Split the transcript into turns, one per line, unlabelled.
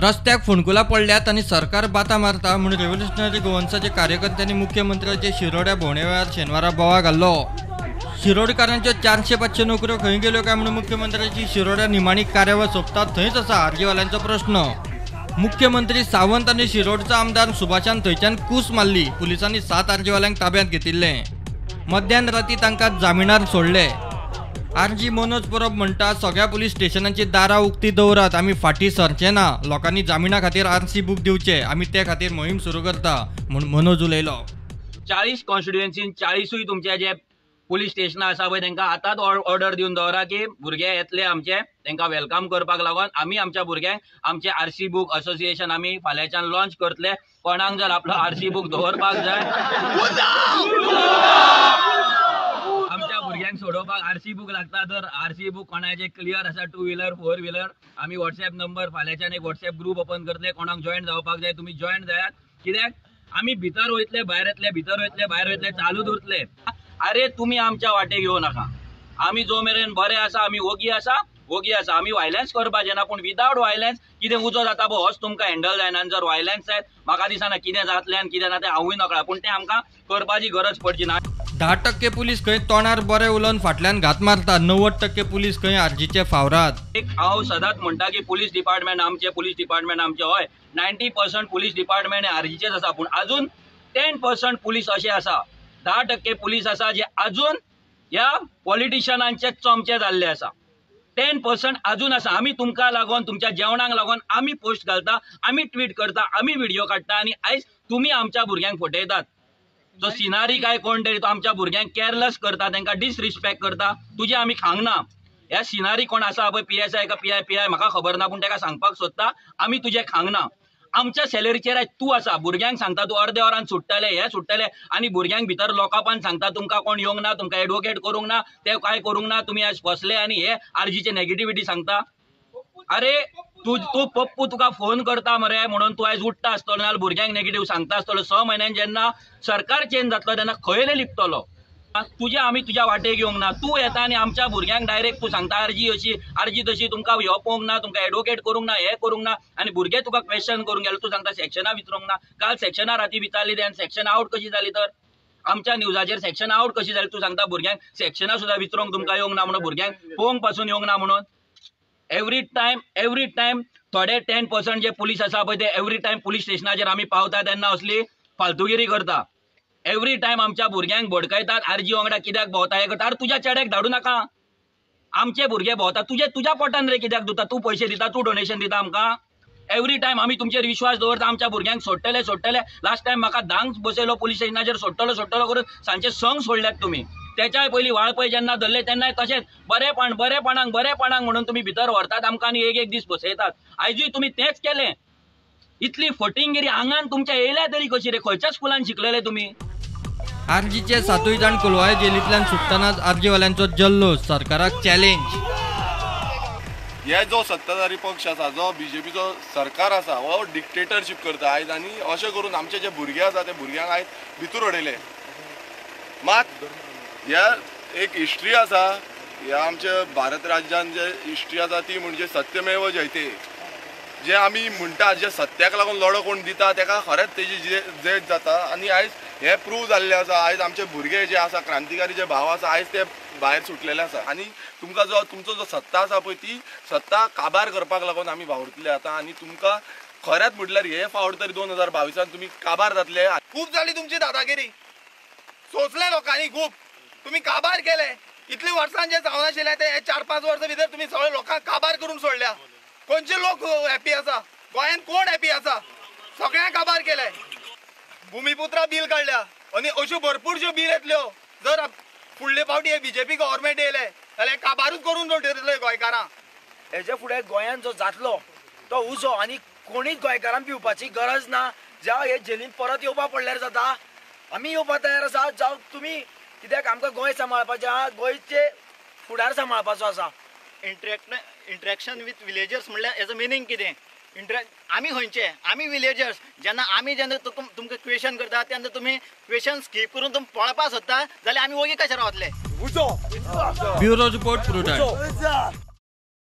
रस्त्याक फोणकुला पडल्यात आणि सरकार बाता मारता म्हणून रेव्होल्युशनरी गोवन्साचे कार्यकर्त्यांनी मुख्यमंत्र्याचे शिरोड्या भोंवडेवेळार शेनवारा बोवाळ घाल्लो। शिरोडकारांच्यो 400-500 नोकऱ्यो खंय गेल्यो काय म्हणून मुख्यमंत्र्याची शिरोड्या निमाणी कार्यावळ सोंपता थंयच आसा आरजीवाल्यांचो प्रश्न। मुख्यमंत्री सावंत आणि शिरोडचा आमदार सुभाषान थंयच्यान कूस मारली। पुलिसांनी 7 आरजीवाल्यांक ताब्यात घेतिल्ले। मध्यान राती तांकां जामिनार सोडले। आरजी मनोज परब म्हणटा सगळ्या पुलीस स्टेशनांची दारां उक्ती दवरात, आमी फाटी सरचे ना। लोकांनी जामिना खातीर आरसी बूक दिवचे, आमी ते खातीर मोहीम सुरू करता म्हूण मनोज उलयलो।
40 कॉन्स्टिट्युएन्सीन 40 तुमचे जे पुलीस स्टेशनां आसा पळय तांकां आतांच ऑर्डर दिवन दवरा की भुरगे येतले आमचे तांकां वेलकम करपाक लागून आमी आमच्या भुरग्यांक आमचे आरसी बूक असोसिएशन आमी फाल्यांच्यान लॉन्च करतले। कोणाक जर आपलो आरसी बूक दवरपाक जाय आमच्या भुरग्यांक सोडोवपाक आरसी बूक लागता तर आरसी बूक कोणाचे क्लियर आसा 2 व्हीलर 4 व्हीलर आमी व्हॉट्सएप नंबर फाल्यांच्यान एक व्हॉट्सएप ग्रुप ओपन करतले। कोणाक जॉईन जावपाक जाय तुमी जॉईन जायात। कित्याक आमी भितर वयतले भायर येतले भितर वयतले भायर वयतले चालूच उरतले। अरे तुम्ही आमच्या वाटे घेऊ नका। आमी जो मेरेन बरे आसा आमी ओगी आसा आमी वायलन्स करपाचे ना, पूण विदाउट वायलन्स कितें उजो जाता पळय होच तुमकां हँडल जायना। जर वायलन्स जायत म्हाका दिसना कितें जातलें आनी कितें ना तें हांवूय नकळा, पूण तें आमकां करपाची गरज पडची ना।
10% पुलीस खंय तोंडार बरे उलोवन फाटल्यान घात मारता, 90% पुलीस खंय आरजीचे फावरात।
एक हांव सदांच म्हणटा की पुलीस डिपार्टमेंट आमचे हय 90% पुलीस डिपार्टमेंट आरजीचेच आसा, पूण अजून 10% पुलीस असे आसा 10% पुलीस आसा जे अजून ह्या पॉलिटिशियनांचे चमचे जाल्ले आसा। 10% अजून आसा। आमी तुमकां लागून तुमच्या जेवणाक लागून आमी पोस्ट घालता, आमी ट्वीट करता, आमी व्हिडिओ काडटा आणि आयज तुमी आमच्या भुरग्यांक फटयतात। जो सिनारी काय कोण तरी तो आमच्या भुरग्यांक केअरलेस करता, तांकां डिसरिस्पेक्ट करता, तुजे आमी खांगना। ह्या सिनारी कोण आसा पळय PSI का PI म्हाका खबर ना, पूण ताका सांगपाक सोदता आमी तुजे खांगना। आमच्या सॅलरीचेर आयज तूं आसा, भुरग्यांक सांगता तूं अर्दे वरान सुट्टले हे सुट्टले आणि भुरग्यांक भितर लोकांपान सांगता तुमकां कोण येवंक ना, तुमकां एडवोकेट करूंक ना, ते काय करूंक ना, तुमी आयज फसले आणि हे आरजीचे नेगेटिव्हिटी सांगता। अरे तू पप्पू तुका फोन करता मरे म्हणून तू आयज उठता आसतलो नाल्यार भुरग्यांक नेगेटिव्ह सांगता आसतलो। 6 म्हयन्यान जेन्ना सरकार चेंज जातलो तेन्ना खंय लिपतलो। तुजे आमी तुज्या वाटे घेवंक ना। तू येता आनी आमच्या भुरग्यांक डायरेक्ट तू सांगता आरजी अशी आरजी तशी, तुमकां ह्यो पळोवंक ना, तुमकां एडवोकेट करूंक ना, हे करूंक ना, आनी भुरगे तुका क्वेश्चन करूंक गेले तू सांगता सेक्शनां विचारूंक ना। काल सेक्शनां राती विचारली तेन्ना सेक्शन आउट कशी जाली, तर आमच्या न्यूजाचेर सेक्शन आउट कशी जाली। तू सांगता भुरग्यांक सेक्शनां सुद्दां विचारूंक तुमकां येवंक ना म्हणून, भुरग्यांक पळोवंक पासून येवंक ना म्हणून। एवरी टायम थोडे 10% जे पुलीस आसा पळय ते एवरी टायम पुलीस स्टेशनाचेर आमी पावता तेन्ना असली फालतुगिरी करता। एवरी टायम आमच्या भुरग्यांक भडकयतात, आरजी वांगडा कित्याक भोंवता हे करता। तुज्या चेड्याक धाडू नाका, आमचे भुरगे भोंवता तुज्या पोटान रे कित्याक दिता? तू पयशे दिता, तू डोनेशन दिता आमकां? एवरी टायम आमी तुमचेर विश्वास दवरता, आमच्या भुरग्यांक सोडटले। लास्ट टायम म्हाका धांक बसयलो पुलीस स्टेशनाचेर सोडटलो करून सांचे संक सोडल्यात तुमी। त्याच्याय पयलीं वाळपय जेन्ना धरले तेन्नाय तशेंच बरेपणांक म्हणून तुमी भितर व्हरतात आमकां आनी एक दीस बसयतात। आयजूय तुमी तेंच केलें। इतली फटिंगिरी आंगान तुमच्या येयल्या तरी कशी रे? खंयच्या स्कुलान शिकलेले तुमी?
आरजीचे 7 जाण कोलवाळे जेलींतल्यान सुटतनाच आरजीवाल्यांचो जल्लोष, सरकाराक चॅलेंज।
हे जो सत्ताधारी पक्ष आसा, जो बीजेपीचो सरकार आसा, हो डिक्टेटरशीप करता आयज, आनी अशें करून आमचे जे भुरगे आसा ते भुरग्यांक आयज भितर उडयले। मात ह्या एक हिस्ट्री आसा, ह्या आमच्या भारत राज्यान जे हिस्ट्री आसा ती म्हणजे सत्यमेव जयते। जे आमी म्हणटा जे सत्याक लागून लढो कोण दिता तेका खरेंच तेजी जेट जाता, आनी आयज हे प्रूव जाल्ले आसा। आयज आमचे भुरगे जे आसा, क्रांतिकारी जे भाव आसा, आयज ते भायर सुटलेले आसा। आनी तुमकां तुमचो जो सत्ता आसा पळय ती सत्ता काबार करपाक लागून आमी वावुरतले आतां। आनी तुमकां खरेंच म्हटल्यार हे फावट तरी 2022 तुमी काबार जातले।
खूब जाली तुमची दादागिरी, सोचले लोकांनी खूब, तुमी काबार केले। इतले वर्सां जे जावन आशिल्ले ते 4-5 वर्सां भितर तुमी सगळे लोकांक काबार करून सोडल्या। खंयचे लोक हॅपी आसा? गोंयान कोण हॅपी आसा? सगळ्यांक काबार केले। भूमिपुत्रा बील काडल्या आनी अश्यो भरपूरश्यो बील येतल्यो। जर फुडले फावटी हे बीजेपी गव्हर्मेंट येयले जाल्यार काबारूच करून दवरतले गोंयकारांक।
हेजे फुडें गोंयान जो जातलो तो उजो, आनी कोणीच गोंयकारांक पिवपाची गरज ना। जावं हे जेलीन परत येवपा पडल्यार जाता, आमी येवपा तयार आसा। जावं तुमी, कित्याक आमकां गोंय सांबाळपाचें आहा, गोंयचे फुडार सांबाळपाचो आसा।
इंटरेक्शन विथ विलेजर्स म्हणल्यार हेजो मिनींग कितें? आमी खंयचे? आमी विलेजर्स। जेन्ना तुमकां क्वेश्चन करता तेन्ना तुमी क्वेश्चन स्कीप करून तुमी पळोवपा सोदता जाल्यार आमी वोगी कशे रावतले?
Bureau report prudent.